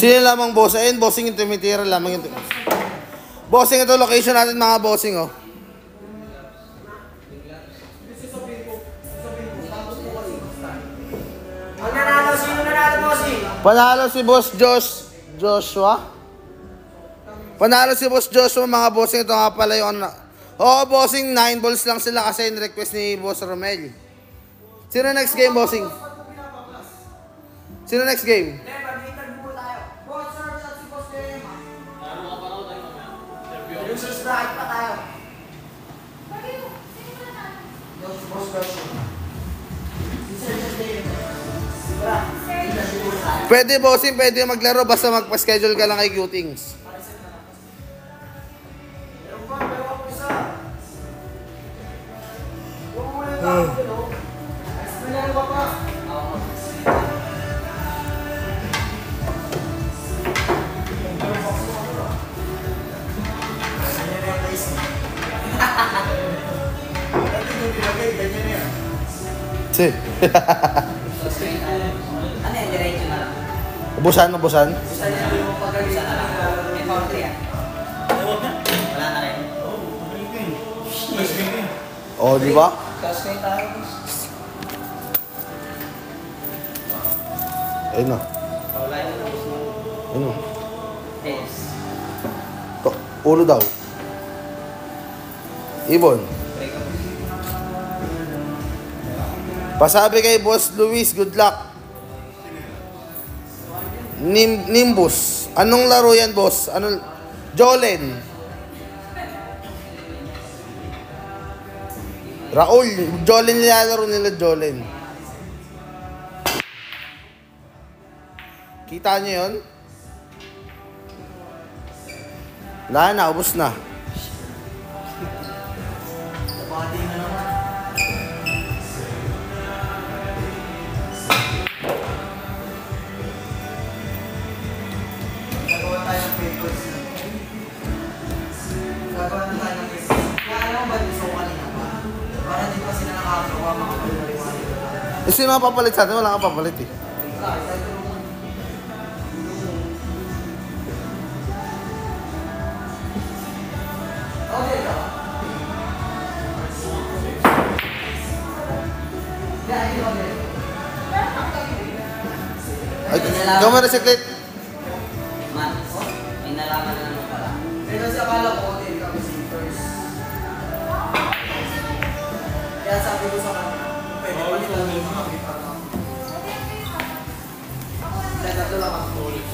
Sino lamang boss? Ayun, bossing yung tumitira lamang yung bossing ito, location natin mga bossing, oh. Ang nanalo, sino nanalo, bossing? Panalo si Boss Joshua. Panalo si Boss Joshua, mga bossing. Ito nga pala yung ano. Oo, bossing, 9 balls lang sila kasi in request ni Boss Romel. Sino next game, bossing? Sino next game? Strike pa tayo. Pwede, bossing, pwede maglaro basta magpa-schedule ka lang kay Cutings. Si. Ano yan, diretso na lang. Ubusan. Gusto niya yung pag-agisa na lang. May country yan. Wala na rin. Oh, di ba? Tapos kayo tayo. Ayun na. Wala yung tapos mo. Ayun na. Yes. Ulo daw. Ibon. Pasabi kay Boss Luis, good luck. Nimbus. Anong laro yan, boss? Anong... Jolen. Raul. Jolen nilalaro nila, Jolen. Kita niyo yun? Wala na, ubos na. Sino ang papalit sa atin? Wala kang papalit eh. Ay, ikaw mo resiklit. Man, may nalaman na naman pala. Pero sa akala ko, okay, ikaw si first. Kaya sabi ko sa kanya, pwede pa nila yung mga kita lang. Kaya ito lang ako ulit.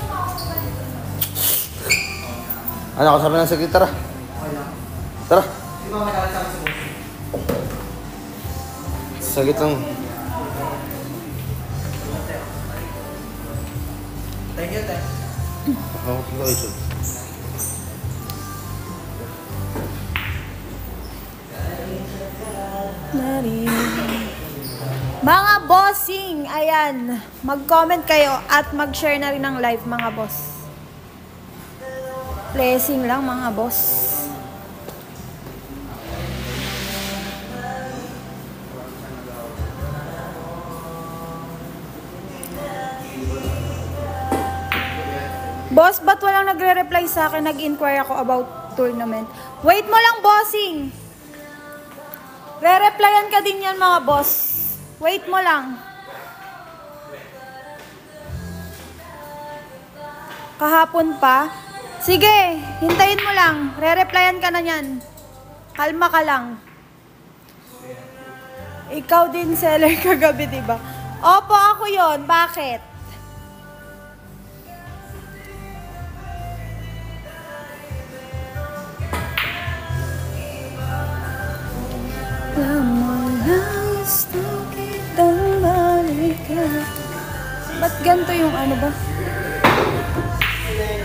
Ano ako sabi ng siklit? Tara. Tara. Di ba magkakalit sa akin sa boss? Sagit lang. Thank you, Ted. Oh, ito. Mga bossing, ayan, mag-comment kayo at mag-share na rin ng live mga boss. Blessing lang mga boss. Boss, ba't walang nagre-reply sa akin? Nag-inquire ako about tournament. Wait mo lang, bossing. Re-replyan ka din yan, mga boss. Wait mo lang. Kahapon pa? Sige, hintayin mo lang. Re-replyan ka na yan. Kalma ka lang. Ikaw din seller kagabi, diba? Opo, ako yon. Bakit? Ba't ganito yung ano ba?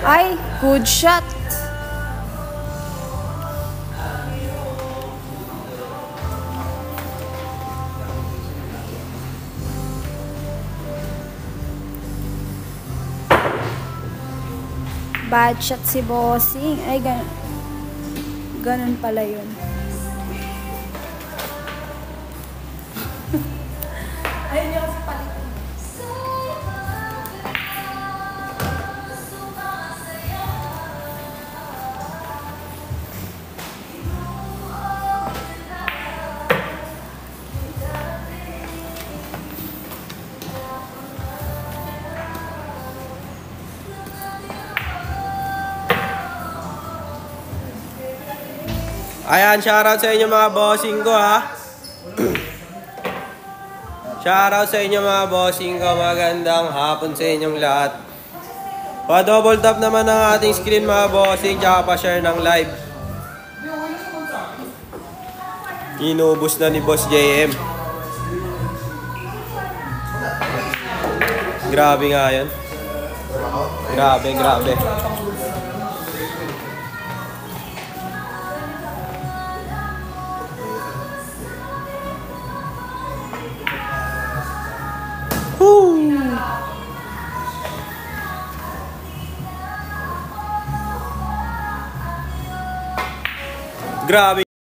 Ay, good shot. Bad shot si bossing. Ay, ganun pala yun. Ayun yung sa palit. Ayan, shoutout sa inyo mga bossing ko ha. Shoutout sa inyo mga bossing ko. Magandang hapon sa inyong lahat. Pa-double tap naman ang ating screen mga bossing. Tsaka pa-share ng live. Inubos na ni Boss JM. Grabe nga yan. Grabe, grabe. Grabe.